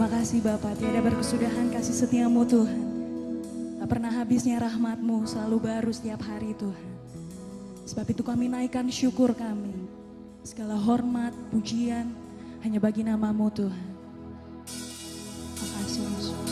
Terima kasih Bapa, tiada berkesudahan kasih setiamu Tuhan. Tak pernah habisnya rahmatmu, selalu baru setiap hari Tuhan. Sebab itu kami naikkan syukur kami. Segala hormat, pujian, hanya bagi namamu Tuhan. Terima kasih Yesus.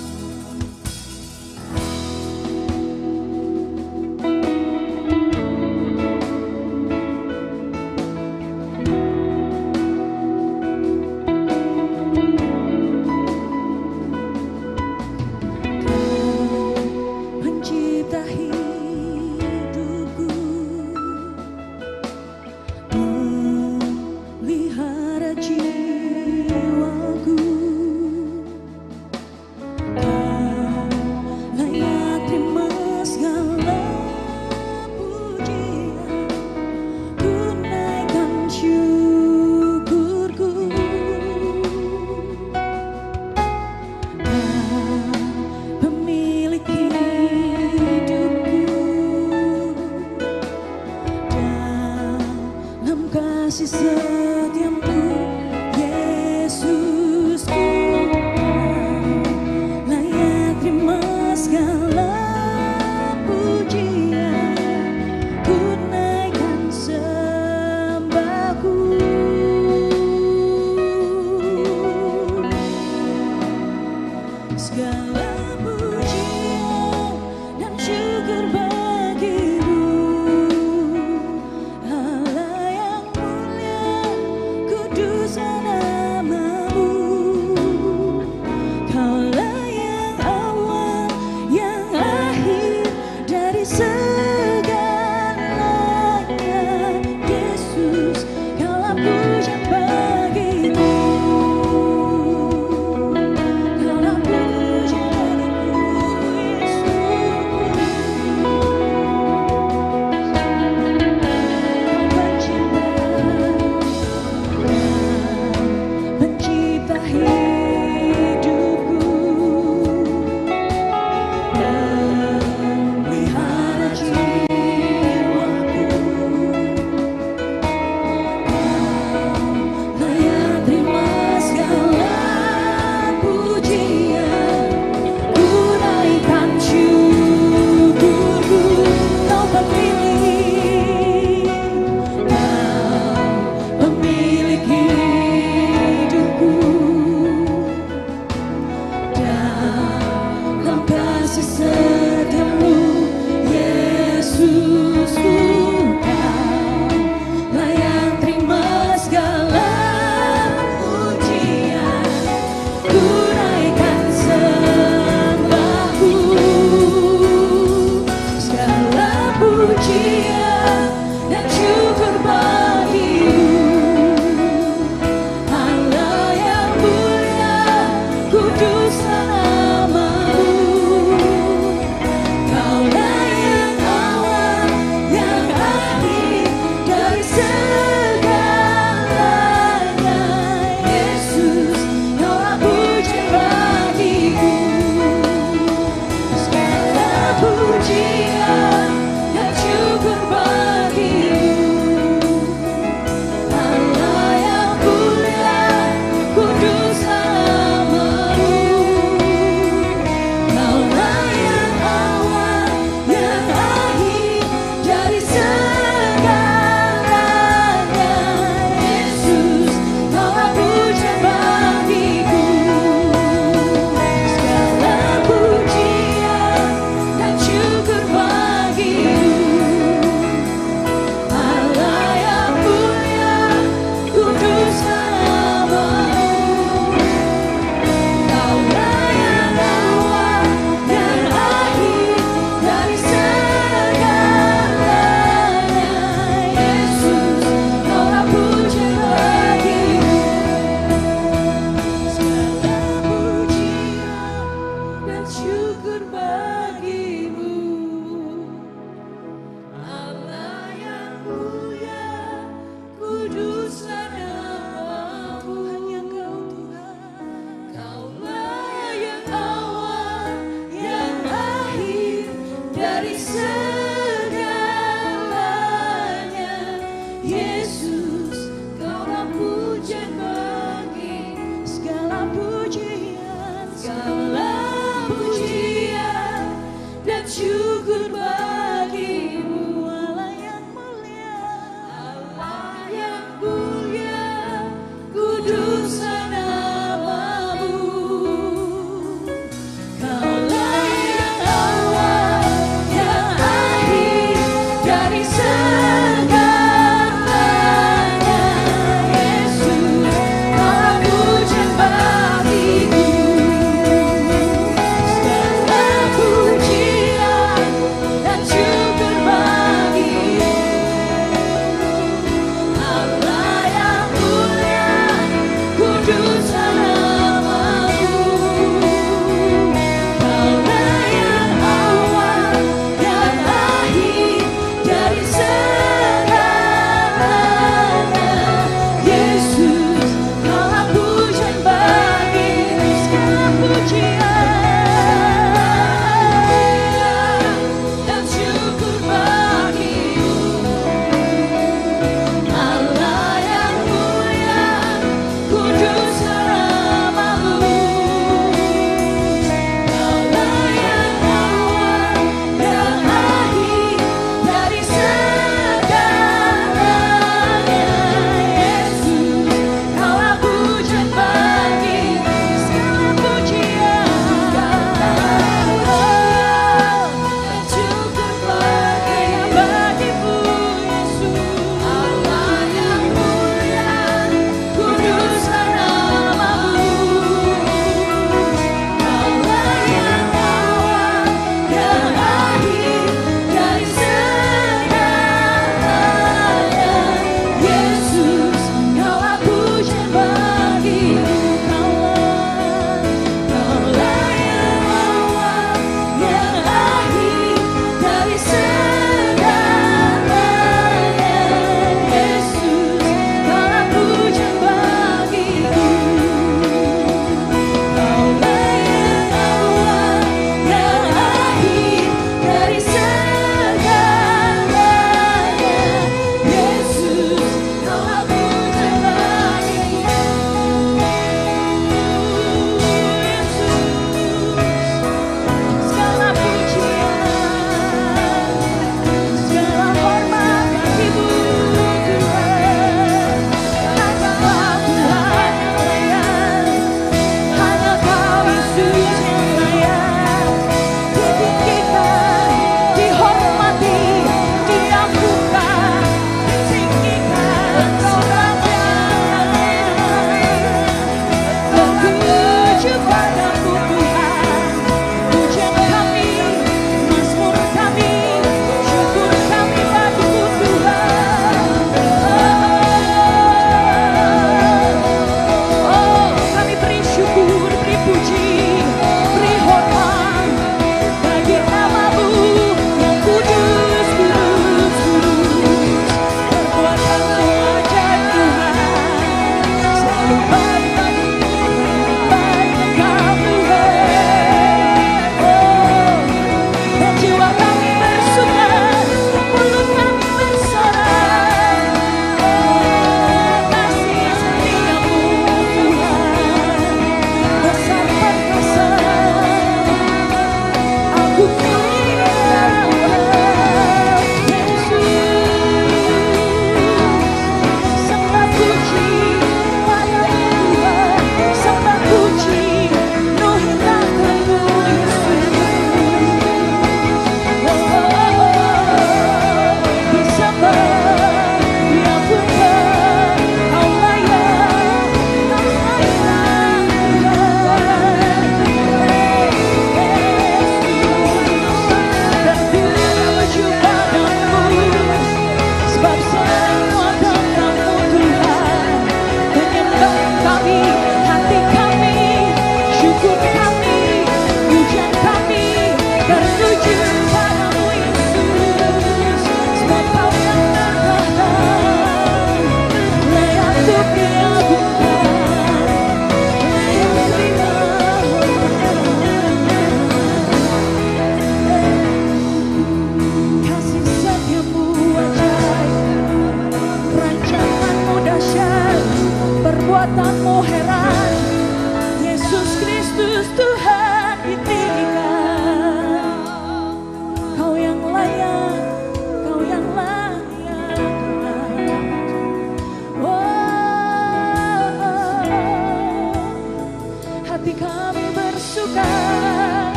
hati kami bersuka,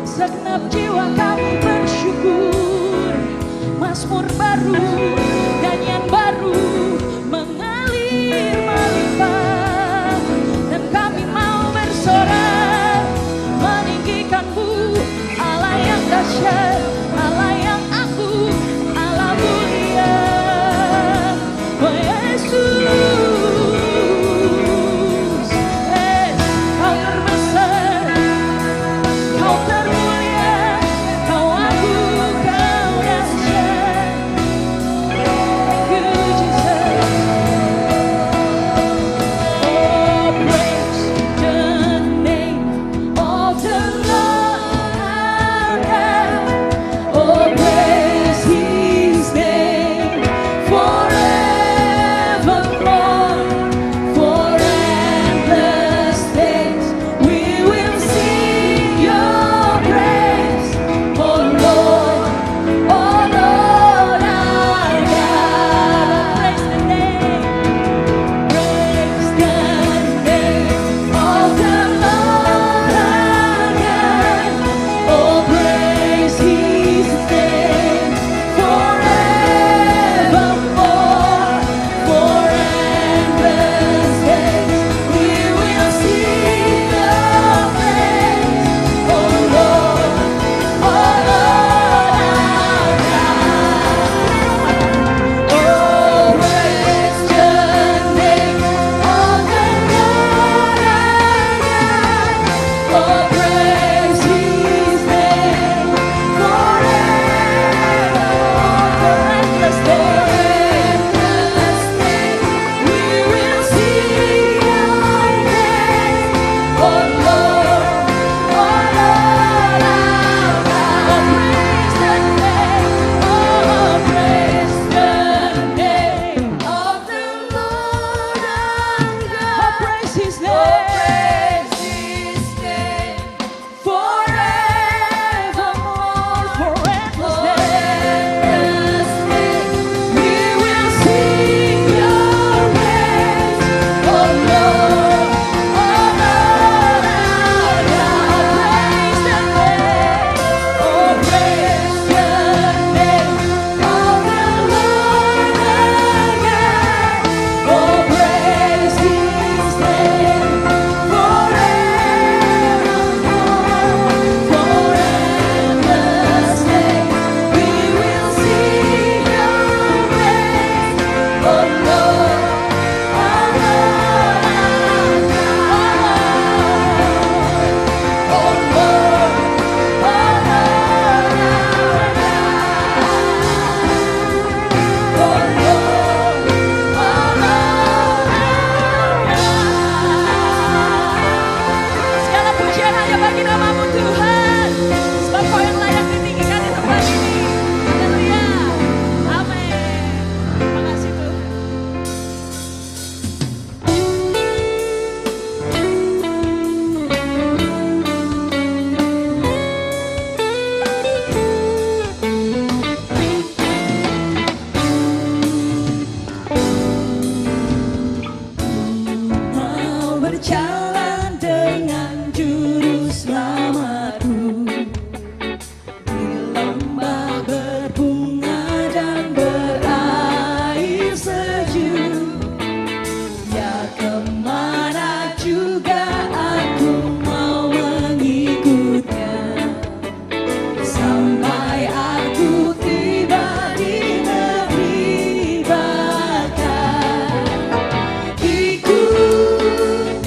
segenap jiwa kami bersyukur. Mazmur baru, nyanyian baru mengalir melimpah, dan kami mau bersorak meninggikan-Mu, Allah yang dahsyat, Allah yang agung, Allah mulia. Oh Yesus, Kau terbesar, Kau termulia, Kau agung, Kau dahsyat. Thank you, Jesus. Oh, praise the name of the Lord our God. Oh, praise His name forevermore. For endless days we will sing Your praise. Oh Lord our God. Praise the name of the Lord our God. Oh, praise His name forevermore. For endless days we will sing Your praise. Oh Lord our God. Oh, praise the name of the Lord our God. Oh, praise His name forevermore. For endless days we will sing Your praise. Oh Lord, our God. Oh, praise the name, oh, praise the name of the Lord our God. Oh, praise His name forevermore. For endless days we will sing Your praise. Oh Lord, our God. Praise the name, oh, praise the name of the Lord our God. Oh, praise His name forevermore. For endless days we will sing Your praise. Oh Lord, our God. Oh Lord, our Segala pujian hanya bagi nama-Mu Tuhan, sebab Kau yang layak ditinggikan di tempat ini. Haleluya. Amin. Terima kasih Tuhan. Mau berjalan dengan juru selamatku di lembah berbunga dan berair sejuk. Ya kemana juga aku mau mengikutnya, sampai aku tiba di negeri bakar. Ikut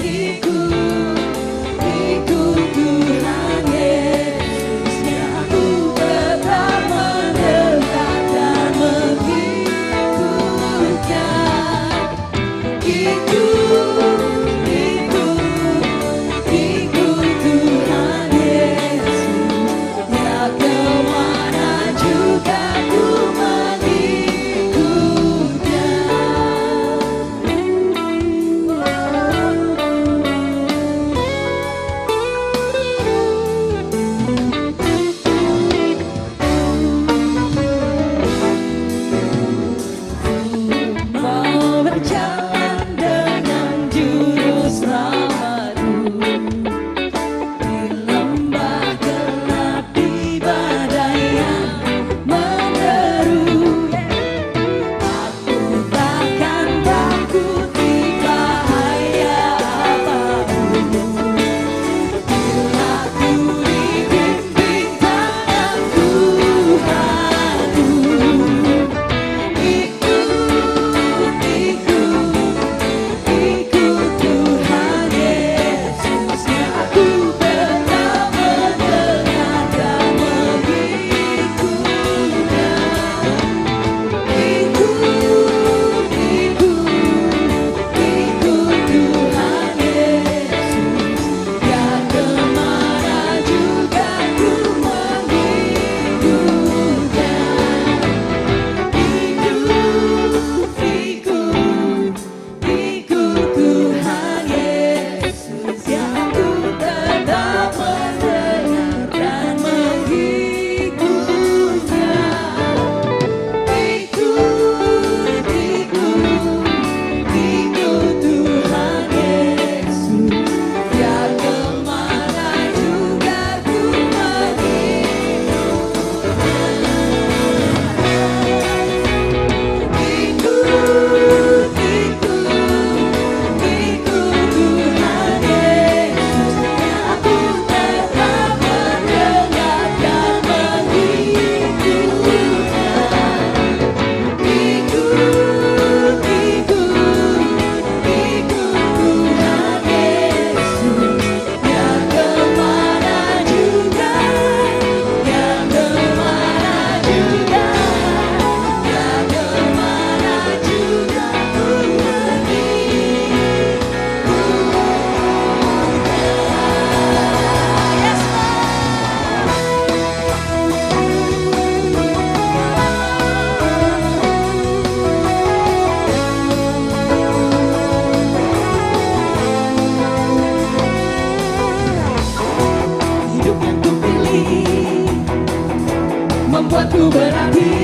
membuatku berarti.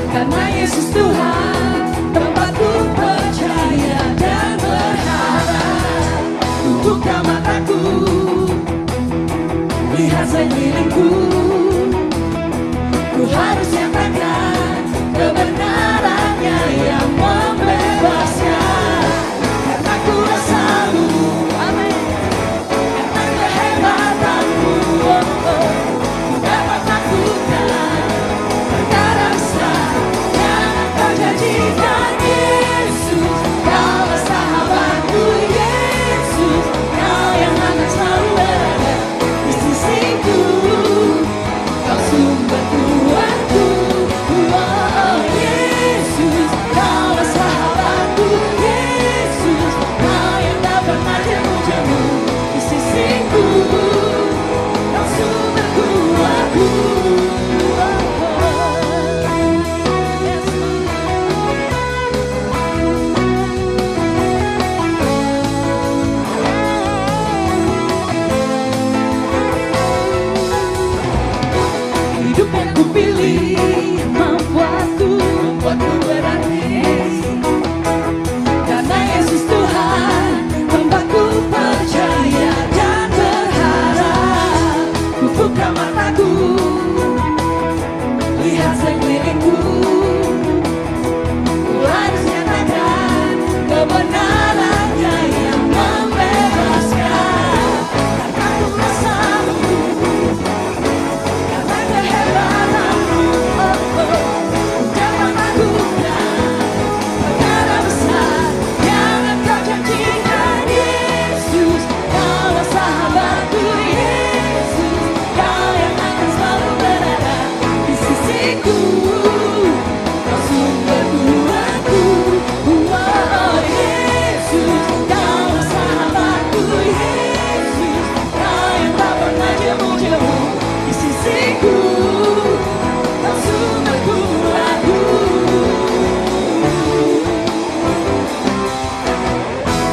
Karena Yesus Tuhan, tempatku percaya dan berharap. Ku buka mataku, lihat sekelilingku. Ku harus nyatakan kebenarannya yang membebaskan. Karena ku rasamu, amin. Karena kehebatanmu, ku dapat lakukan perkara besar yang Engkau janjikan. Yesus, Kaulah sahabatku. Yesus, Kau yang akan selalu berada di sisiku. Kau sumber kuatku. Oh Yesus, Kaulah sahabatku. Yesus, Kau yang tak pernah jemu-jemu di sisiku. Kau sumber kuatku. Hidup yang kupilih membuatku berarti. Karena Yesus Tuhan, tempatku percaya dan berharap. Ku buka mataku, lihat sekelilingku. Ku harus nyatakan kebenarannya yang membebaskan. Karena ku rasamu, karena kehebatanmu, ku dapat lakukan perkara besar yang Engkau janjikan. Yesus, Kaulah sahabatku. Yesus, Kau yang akan selalu berada di sisiku. Kau sumber kuatku. Oh Yesus, Kaulah sahabatku. Yesus, Kau yang tak pernah jemu-jemu di sisiku. Kau sumber kuatku. Kau sumber kekuatan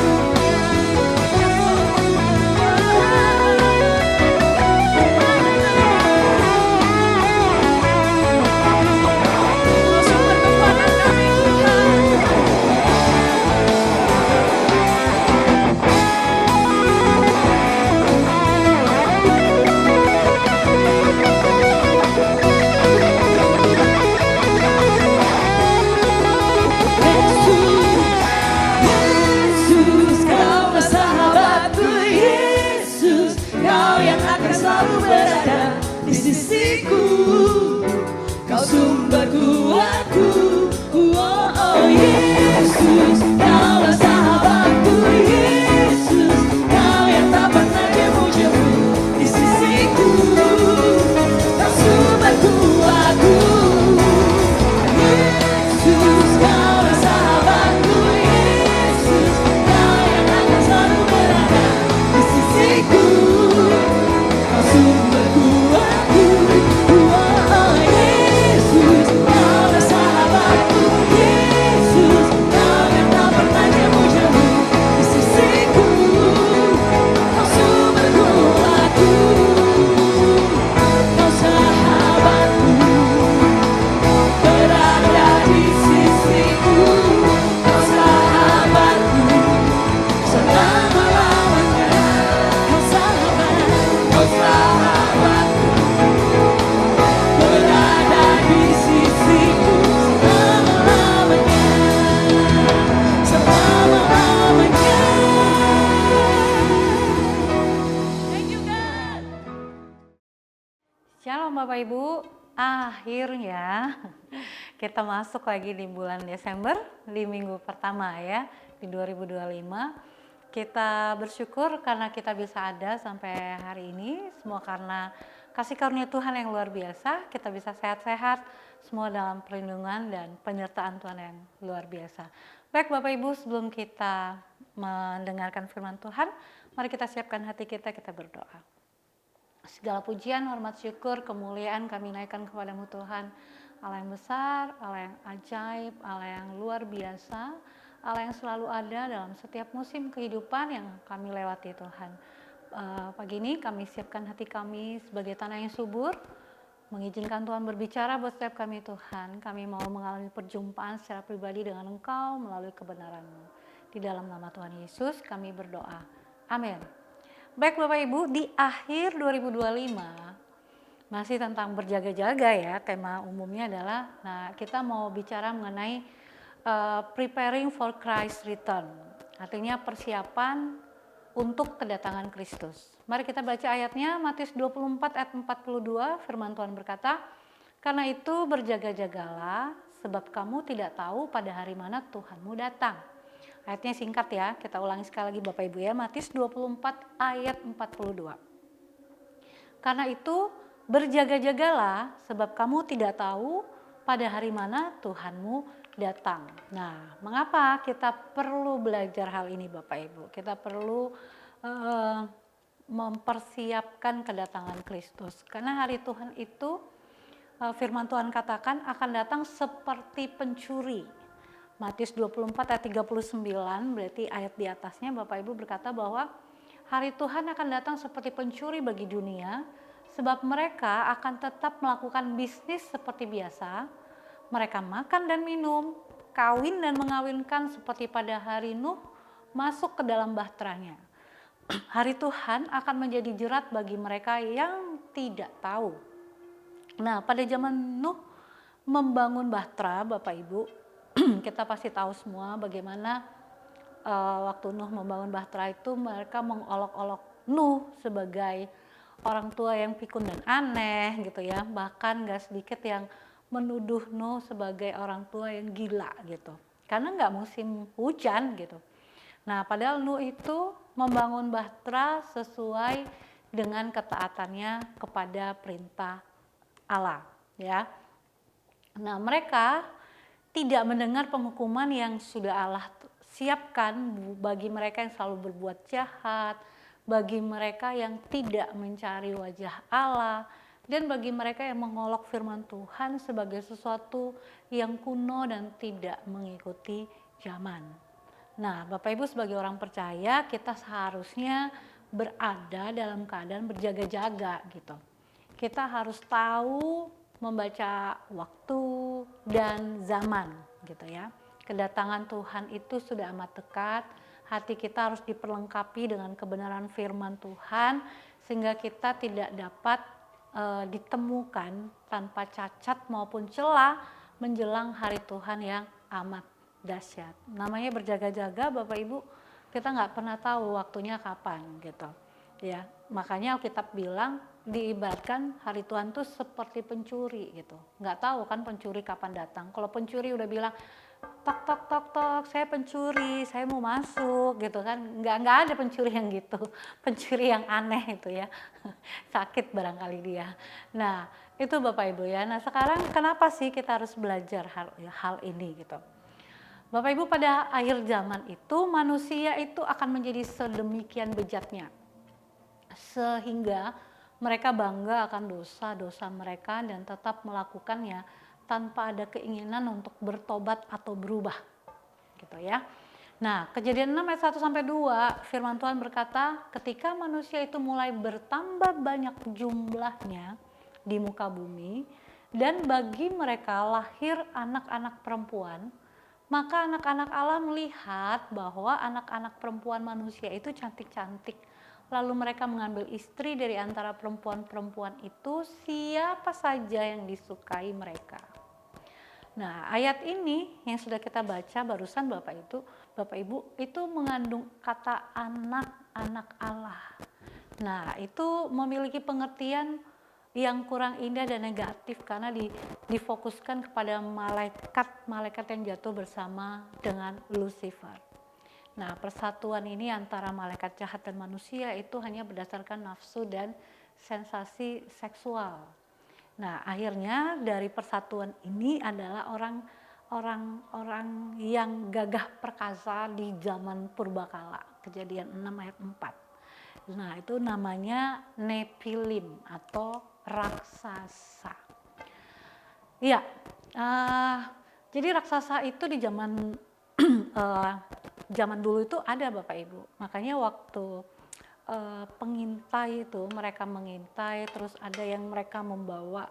kami, Tuhan. Yesus, Kaulah sahabatku. Yesus, Kau yang akan selalu berada di sisiku. Kau sumber kuatku. Oh Yesus, Kaulah sahabatku. Yesus, Kau yang tak pernah jemu-jemu di sisiku. Kau sumber kuatku. Yesus, Kaulah sahabatku. Yesus, Kau yang akan selalu berada di sisiku. Kau sumber kuatku. Oh Yesus, Kaulah sahabatku. Yesus, Kau yang tak pernah jemu-jemu di sisiku. Kau sumber kuatku. Kau sahabatku, berada di sisiku. Kau sahabatku, selama-lamanya. Kau sahabatku, berada di sisiku. Selama-lamanya, selama-lamanya. Thank you God. Shalom Bapak Ibu, akhirnya kita masuk lagi di bulan Desember, di minggu pertama ya, di 2025. Kita bersyukur karena kita bisa ada sampai hari ini, semua karena kasih karunia Tuhan yang luar biasa, kita bisa sehat-sehat, semua dalam perlindungan dan penyertaan Tuhan yang luar biasa. Baik Bapak Ibu, sebelum kita mendengarkan firman Tuhan, mari kita siapkan hati kita berdoa. Segala pujian, hormat, syukur, kemuliaan kami naikkan kepadamu Tuhan. Allah yang besar, Allah yang ajaib, Allah yang luar biasa, Allah yang selalu ada dalam setiap musim kehidupan yang kami lewati Tuhan. Pagi ini kami siapkan hati kami sebagai tanah yang subur, mengizinkan Tuhan berbicara buat setiap kami Tuhan. Kami mau mengalami perjumpaan secara pribadi dengan Engkau melalui kebenaran-Mu. Di dalam nama Tuhan Yesus kami berdoa. Amin. Baik Bapak Ibu, di akhir 2025 masih tentang berjaga-jaga ya, tema umumnya adalah, kita mau bicara mengenai preparing for Christ's return. Artinya persiapan untuk kedatangan Kristus. Mari kita baca ayatnya, Matius 24 ayat 42, firman Tuhan berkata, "Karena itu berjaga-jagalah, sebab kamu tidak tahu pada hari mana Tuhanmu datang." Ayatnya singkat ya, kita ulangi sekali lagi Bapak Ibu ya, Matius 24 ayat 42. "Karena itu berjaga-jagalah, sebab kamu tidak tahu pada hari mana Tuhanmu datang." Nah, mengapa kita perlu belajar hal ini Bapak Ibu? Kita perlu mempersiapkan kedatangan Kristus. Karena hari Tuhan itu, firman Tuhan katakan akan datang seperti pencuri. Matius 24 ayat 39, berarti ayat di atasnya Bapak Ibu berkata bahwa hari Tuhan akan datang seperti pencuri bagi dunia, sebab mereka akan tetap melakukan bisnis seperti biasa. Mereka makan dan minum, kawin dan mengawinkan seperti pada hari Nuh masuk ke dalam bahteranya. Hari Tuhan akan menjadi jerat bagi mereka yang tidak tahu. Nah, pada zaman Nuh membangun bahtera, Bapak Ibu, kita pasti tahu semua bagaimana waktu Nuh membangun bahtera itu mereka mengolok-olok Nuh sebagai orang tua yang pikun dan aneh gitu ya. Bahkan gak sedikit yang menuduh Nuh sebagai orang tua yang gila gitu. Karena gak musim hujan gitu. Nah, padahal Nuh itu membangun bahtera sesuai dengan ketaatannya kepada perintah Allah, ya. Nah, mereka tidak mendengar penghukuman yang sudah Allah siapkan bagi mereka yang selalu berbuat jahat, bagi mereka yang tidak mencari wajah Allah, dan bagi mereka yang mengolok firman Tuhan sebagai sesuatu yang kuno dan tidak mengikuti zaman. Nah, Bapak Ibu sebagai orang percaya, kita seharusnya berada dalam keadaan berjaga-jaga gitu. Kita harus tahu membaca waktu dan zaman gitu ya. Kedatangan Tuhan itu sudah amat dekat. Hati kita harus diperlengkapi dengan kebenaran firman Tuhan sehingga kita tidak dapat ditemukan tanpa cacat maupun celah menjelang hari Tuhan yang amat dahsyat. Namanya berjaga-jaga Bapak Ibu, kita nggak pernah tahu waktunya kapan gitu ya. Makanya Alkitab bilang diibaratkan hari Tuhan tuh seperti pencuri gitu, nggak tahu kan pencuri kapan datang. Kalau pencuri udah bilang tok tok tok tok, saya pencuri, saya mau masuk gitu kan, nggak ada pencuri yang gitu, pencuri yang aneh itu ya. Sakit barangkali dia. Nah, itu Bapak Ibu ya. Nah, sekarang kenapa sih kita harus belajar hal ini gitu? Bapak Ibu, pada akhir zaman itu manusia itu akan menjadi sedemikian bejatnya sehingga mereka bangga akan dosa-dosa mereka dan tetap melakukannya tanpa ada keinginan untuk bertobat atau berubah gitu ya. Nah, Kejadian 6 ayat 1 sampai 2 firman Tuhan berkata, ketika manusia itu mulai bertambah banyak jumlahnya di muka bumi dan bagi mereka lahir anak-anak perempuan, maka anak-anak Allah melihat bahwa anak-anak perempuan manusia itu cantik-cantik. Lalu mereka mengambil istri dari antara perempuan-perempuan itu, siapa saja yang disukai mereka. Nah, ayat ini yang sudah kita baca barusan Bapak Ibu itu mengandung kata anak-anak Allah. Nah, itu memiliki pengertian yang kurang indah dan negatif karena difokuskan kepada malaikat yang jatuh bersama dengan Lucifer. Nah, persatuan ini antara malaikat jahat dan manusia itu hanya berdasarkan nafsu dan sensasi seksual. Nah, akhirnya dari persatuan ini adalah orang-orang yang gagah perkasa di zaman purbakala, Kejadian 6 ayat 4. Nah, itu namanya Nephilim atau raksasa. Iya, jadi raksasa itu di zaman dulu itu ada Bapak Ibu. Makanya waktu pengintai itu mereka mengintai, terus ada yang mereka membawa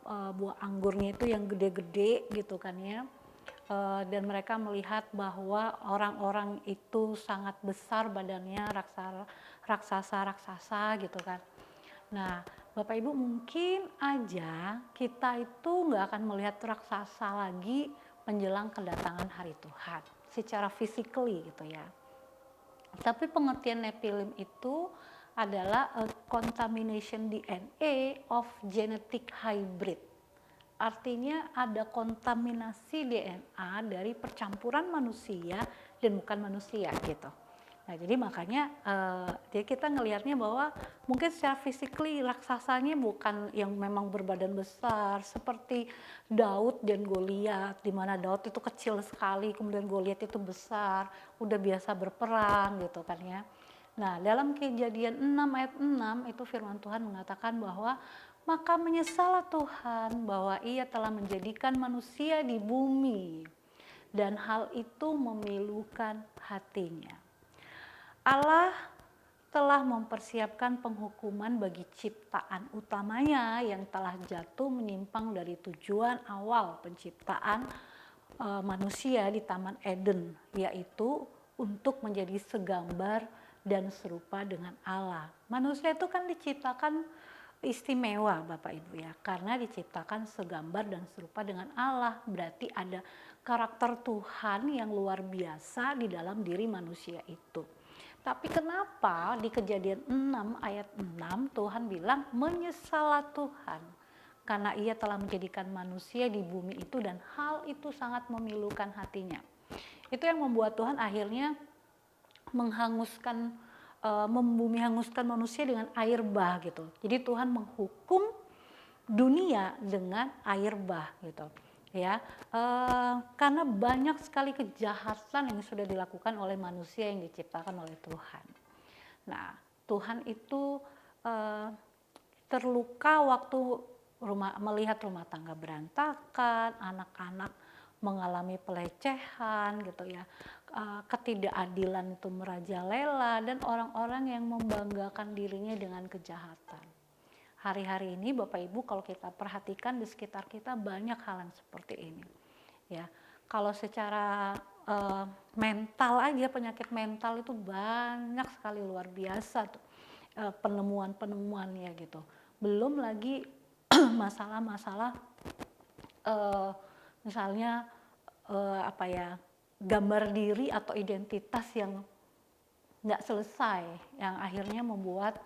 buah anggurnya itu yang gede-gede gitu kan ya. Dan mereka melihat bahwa orang-orang itu sangat besar badannya, raksasa-raksasa gitu kan. Nah, Bapak Ibu, mungkin aja kita itu nggak akan melihat raksasa lagi menjelang kedatangan hari Tuhan secara physically gitu ya. Tapi pengertian Nephilim itu adalah a contamination DNA of genetic hybrid. Artinya ada kontaminasi DNA dari percampuran manusia dan bukan manusia gitu. Nah, jadi makanya jadi kita ngelihatnya bahwa mungkin secara physically raksasanya bukan yang memang berbadan besar seperti Daud dan Goliat, di mana Daud itu kecil sekali, kemudian Goliat itu besar, udah biasa berperang gitu kan ya. Nah, dalam Kejadian 6 ayat 6 itu firman Tuhan mengatakan bahwa maka menyesallah Tuhan bahwa ia telah menjadikan manusia di bumi dan hal itu memilukan hatinya. Allah telah mempersiapkan penghukuman bagi ciptaan utamanya yang telah jatuh menyimpang dari tujuan awal penciptaan manusia di Taman Eden, yaitu untuk menjadi segambar dan serupa dengan Allah. Manusia itu kan diciptakan istimewa Bapak Ibu ya, karena diciptakan segambar dan serupa dengan Allah, berarti ada karakter Tuhan yang luar biasa di dalam diri manusia itu. Tapi kenapa di Kejadian 6 ayat 6 Tuhan bilang menyesallah Tuhan karena ia telah menjadikan manusia di bumi itu dan hal itu sangat memilukan hatinya. Itu yang membuat Tuhan akhirnya membumi hanguskan manusia dengan air bah gitu. Jadi Tuhan menghukum dunia dengan air bah gitu. Ya, karena banyak sekali kejahatan yang sudah dilakukan oleh manusia yang diciptakan oleh Tuhan. Nah, Tuhan itu terluka waktu melihat rumah tangga berantakan, anak-anak mengalami pelecehan gitu ya, ketidakadilan itu merajalela dan orang-orang yang membanggakan dirinya dengan kejahatan. Hari-hari ini Bapak Ibu kalau kita perhatikan di sekitar kita banyak hal yang seperti ini. Ya, kalau secara mental aja, penyakit mental itu banyak sekali, luar biasa tuh penemuan-penemuannya gitu. Belum lagi masalah-masalah misalnya gambar diri atau identitas yang nggak selesai, yang akhirnya membuat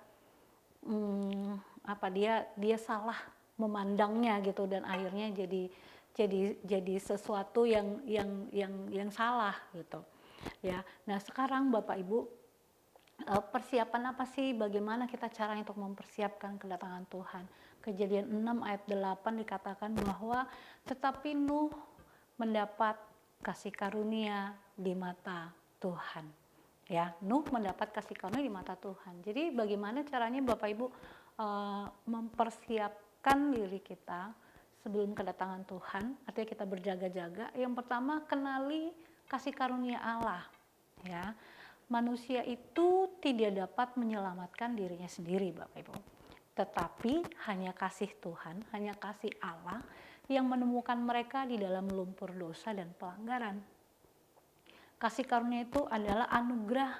dia salah memandangnya gitu dan akhirnya jadi sesuatu yang salah gitu ya. Nah, sekarang Bapak Ibu, persiapan apa sih, bagaimana kita caranya untuk mempersiapkan kedatangan Tuhan? Kejadian 6 ayat 8 dikatakan bahwa tetapi Nuh mendapat kasih karunia di mata Tuhan. Ya, Nuh mendapat kasih karunia di mata Tuhan. Jadi bagaimana caranya Bapak Ibu mempersiapkan diri kita sebelum kedatangan Tuhan? Artinya kita berjaga-jaga. Yang pertama, kenali kasih karunia Allah. Ya, manusia itu tidak dapat menyelamatkan dirinya sendiri Bapak Ibu. Tetapi hanya kasih Tuhan, hanya kasih Allah yang menemukan mereka di dalam lumpur dosa dan pelanggaran. Kasih karunia itu adalah anugerah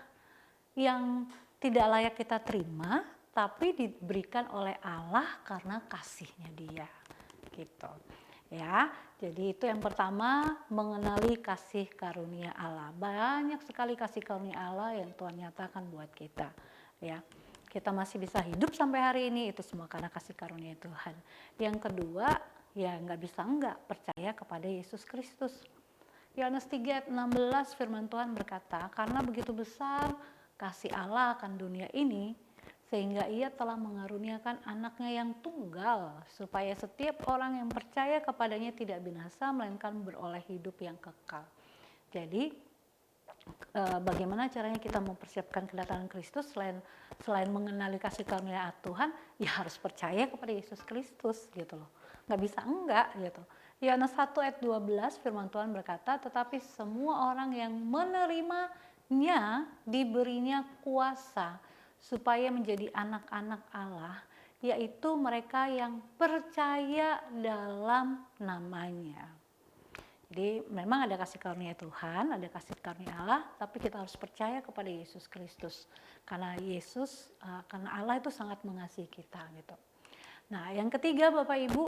yang tidak layak kita terima, tapi diberikan oleh Allah karena kasihnya Dia, gitu. Ya, jadi itu yang pertama, mengenali kasih karunia Allah. Banyak sekali kasih karunia Allah yang Tuhan nyatakan buat kita. Ya, kita masih bisa hidup sampai hari ini, itu semua karena kasih karunia Tuhan. Yang kedua, ya nggak bisa enggak percaya kepada Yesus Kristus. Yohanes 3 ayat 16 firman Tuhan berkata, karena begitu besar kasih Allah akan dunia ini, sehingga ia telah mengaruniakan anaknya yang tunggal, supaya setiap orang yang percaya kepadanya tidak binasa, melainkan beroleh hidup yang kekal. Jadi bagaimana caranya kita mempersiapkan kedatangan Kristus selain mengenali kasih karunia Tuhan, ya harus percaya kepada Yesus Kristus gitu loh. Nggak bisa enggak gitu. Yohanes 1 ayat 12 firman Tuhan berkata, tetapi semua orang yang menerimanya diberinya kuasa supaya menjadi anak-anak Allah yaitu mereka yang percaya dalam namanya. Jadi memang ada kasih karunia Tuhan, ada kasih karunia Allah, tapi kita harus percaya kepada Yesus Kristus. Karena karena Allah itu sangat mengasihi kita gitu. Nah, yang ketiga Bapak Ibu,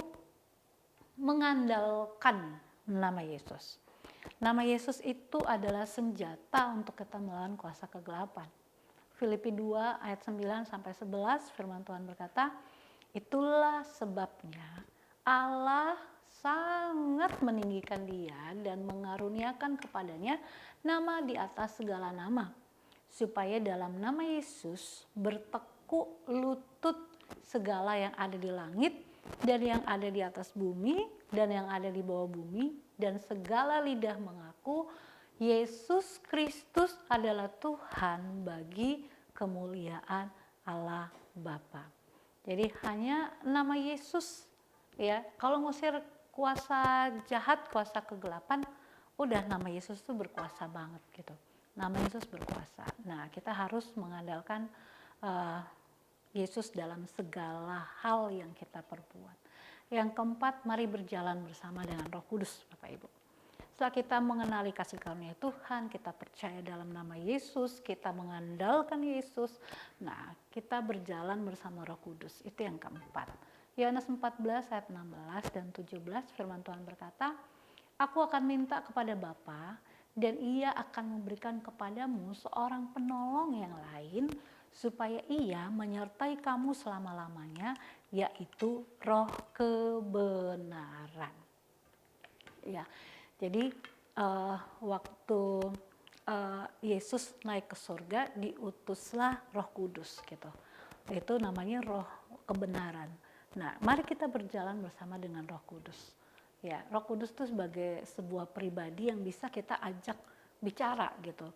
mengandalkan nama Yesus. Nama Yesus itu adalah senjata untuk kita melawan kuasa kegelapan. Filipi 2 ayat 9 sampai 11 firman Tuhan berkata, itulah sebabnya Allah sangat meninggikan dia dan mengaruniakan kepadanya nama di atas segala nama, supaya dalam nama Yesus bertekuk lutut segala yang ada di langit dan yang ada di atas bumi dan yang ada di bawah bumi, dan segala lidah mengaku Yesus Kristus adalah Tuhan bagi kemuliaan Allah Bapa. Jadi hanya nama Yesus, ya, kalau ngusir kuasa jahat, kuasa kegelapan, udah nama Yesus tuh berkuasa banget gitu. Nama Yesus berkuasa. Nah, kita harus mengandalkan Yesus dalam segala hal yang kita perbuat. Yang keempat, mari berjalan bersama dengan Roh Kudus, Bapak Ibu. Setelah kita mengenali kasih karunia Tuhan, kita percaya dalam nama Yesus, kita mengandalkan Yesus, nah kita berjalan bersama Roh Kudus. Itu yang keempat. Yohanes 14 ayat 16 dan 17 firman Tuhan berkata, aku akan minta kepada Bapa dan ia akan memberikan kepadamu seorang penolong yang lain supaya ia menyertai kamu selama-lamanya, yaitu Roh kebenaran. Ya, jadi waktu Yesus naik ke surga, diutuslah Roh Kudus gitu. Itu namanya Roh kebenaran. Nah, mari kita berjalan bersama dengan Roh Kudus. Ya, Roh Kudus itu sebagai sebuah pribadi yang bisa kita ajak bicara gitu.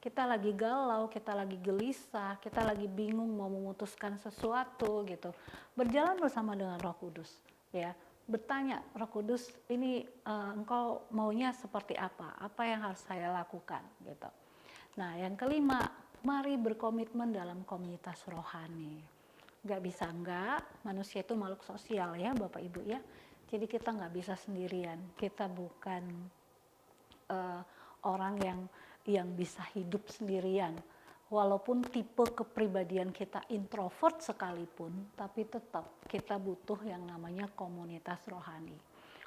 Kita lagi galau, kita lagi gelisah, kita lagi bingung mau memutuskan sesuatu gitu. Berjalan bersama dengan Roh Kudus, ya. Bertanya, Roh Kudus, ini engkau maunya seperti apa? Apa yang harus saya lakukan gitu. Nah, yang kelima, mari berkomitmen dalam komunitas rohani. Gak bisa enggak, manusia itu makhluk sosial ya Bapak Ibu ya. Jadi kita gak bisa sendirian, kita bukan orang yang bisa hidup sendirian. Walaupun tipe kepribadian kita introvert sekalipun, tapi tetap kita butuh yang namanya komunitas rohani.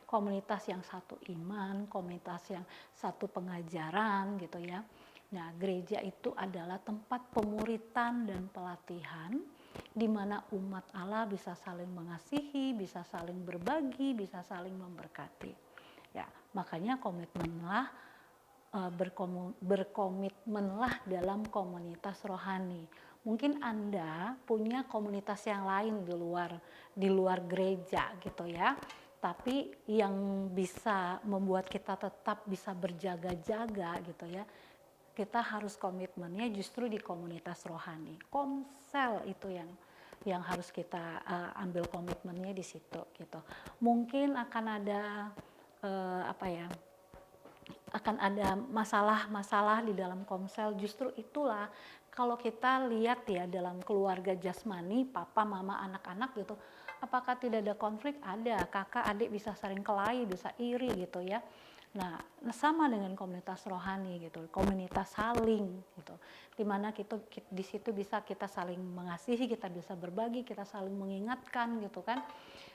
Komunitas yang satu iman, komunitas yang satu pengajaran gitu ya. Nah, gereja itu adalah tempat pemuritan dan pelatihan di mana umat Allah bisa saling mengasihi, bisa saling berbagi, bisa saling memberkati. Ya, makanya berkomitmenlah dalam komunitas rohani. Mungkin Anda punya komunitas yang lain di luar gereja gitu ya. Tapi yang bisa membuat kita tetap bisa berjaga-jaga gitu ya, kita harus komitmennya justru di komunitas rohani. Komsel itu yang harus kita ambil komitmennya di situ gitu. Mungkin akan ada akan ada masalah-masalah di dalam komsel. Justru itulah kalau kita lihat ya dalam keluarga jasmani, papa, mama, anak-anak gitu, apakah tidak ada konflik? Ada, kakak, adik bisa saling kelahi, bisa iri gitu ya. Nah, sama dengan komunitas rohani gitu, komunitas saling gitu, dimana kita di situ bisa kita saling mengasihi, kita bisa berbagi, kita saling mengingatkan gitu kan.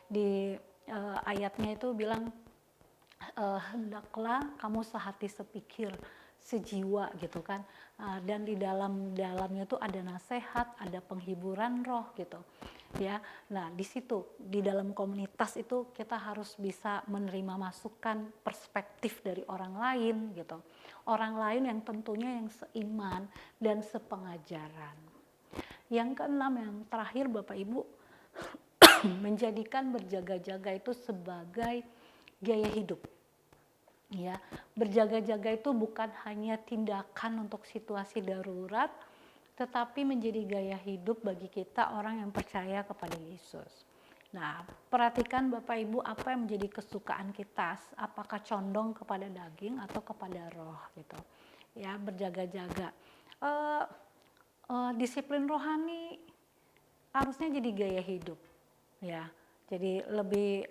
Di ayatnya itu bilang hendaklah kamu sehati sepikir sejiwa gitu kan, dan di dalamnya itu ada nasihat, ada penghiburan roh gitu ya. Nah, di situ di dalam komunitas itu kita harus bisa menerima masukan perspektif dari orang lain gitu, orang lain yang tentunya yang seiman dan sepengajaran. Yang keenam, yang terakhir Bapak Ibu, menjadikan berjaga-jaga itu sebagai gaya hidup. Ya, berjaga-jaga itu bukan hanya tindakan untuk situasi darurat, tetapi menjadi gaya hidup bagi kita orang yang percaya kepada Yesus. Nah, perhatikan Bapak Ibu apa yang menjadi kesukaan kita, apakah condong kepada daging atau kepada roh gitu. Ya, berjaga-jaga. Disiplin rohani harusnya jadi gaya hidup. ya. Jadi lebih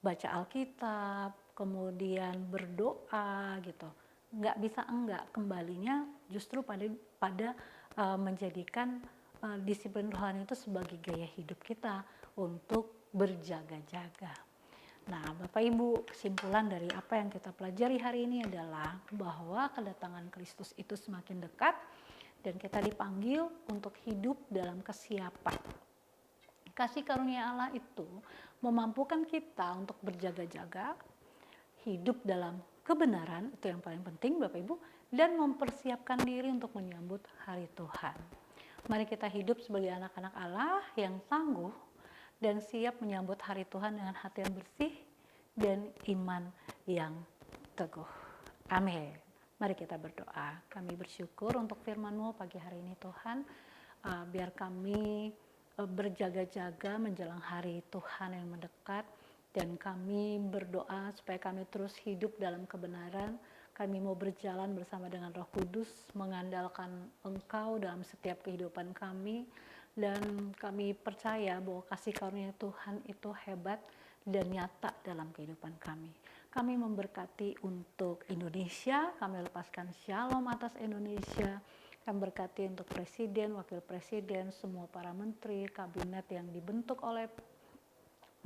baca Alkitab, kemudian berdoa gitu. Nggak bisa enggak, kembalinya justru pada menjadikan disiplin rohani itu sebagai gaya hidup kita untuk berjaga-jaga. Nah, Bapak Ibu, kesimpulan dari apa yang kita pelajari hari ini adalah bahwa kedatangan Kristus itu semakin dekat dan kita dipanggil untuk hidup dalam kesiapan. Kasih karunia Allah itu memampukan kita untuk berjaga-jaga, hidup dalam kebenaran, itu yang paling penting Bapak Ibu, dan mempersiapkan diri untuk menyambut hari Tuhan. Mari kita hidup sebagai anak-anak Allah yang tangguh dan siap menyambut hari Tuhan dengan hati yang bersih dan iman yang teguh. Amin. Mari kita berdoa. Kami bersyukur untuk firman-Mu pagi hari ini Tuhan. Biar kami berjaga-jaga menjelang hari Tuhan yang mendekat. Dan kami berdoa supaya kami terus hidup dalam kebenaran. Kami mau berjalan bersama dengan Roh Kudus, mengandalkan Engkau dalam setiap kehidupan kami. Dan kami percaya bahwa kasih karunia Tuhan itu hebat dan nyata dalam kehidupan kami. Kami memberkati untuk Indonesia, kami lepaskan shalom atas Indonesia. Kami berkati untuk Presiden, Wakil Presiden, semua para menteri, kabinet yang dibentuk oleh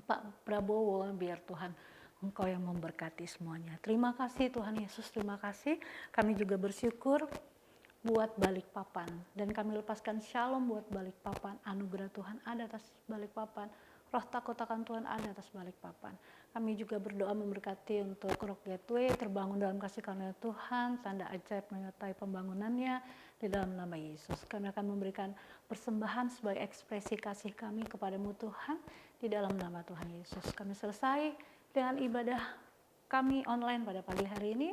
Pak Prabowo, biar Tuhan Engkau yang memberkati semuanya. Terima kasih Tuhan Yesus, terima kasih. Kami juga bersyukur buat Balikpapan, dan kami lepaskan shalom buat Balikpapan. Anugerah Tuhan ada atas Balikpapan, roh takut akan Tuhan ada atas Balikpapan. Kami juga berdoa memberkati untuk Rock Gateway terbangun dalam kasih karunia Tuhan, tanda ajaib menyertai pembangunannya di dalam nama Yesus. Kami akan memberikan persembahan sebagai ekspresi kasih kami kepadamu Tuhan di dalam nama Tuhan Yesus. Kami selesai dengan ibadah kami online pada pagi hari ini.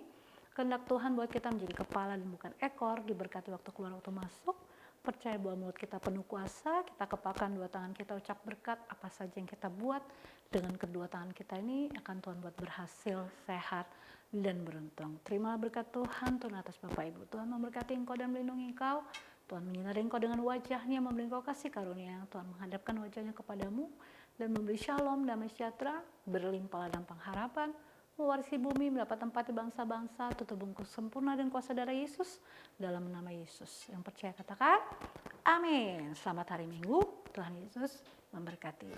Kehendak Tuhan buat kita menjadi kepala dan bukan ekor, diberkati waktu keluar waktu masuk. Percaya bahwa mulut kita penuh kuasa, kita kepakan dua tangan kita ucap berkat, apa saja yang kita buat dengan kedua tangan kita ini akan Tuhan buat berhasil, sehat, dan beruntung. Terima berkat Tuhan, Tuhan atas Bapak Ibu. Tuhan memberkati engkau dan melindungi engkau. Tuhan menyinari engkau dengan wajahnya, memberi engkau kasih karunia. Tuhan menghadapkan wajahnya kepadamu dan memberi shalom, damai sejahtera, berlimpah dalam pengharapan, mewarisi bumi, mendapat tempat di bangsa-bangsa, tutup bungkus sempurna dan kuasa darah Yesus, dalam nama Yesus. Yang percaya katakan, amin. Selamat hari Minggu, Tuhan Yesus memberkati.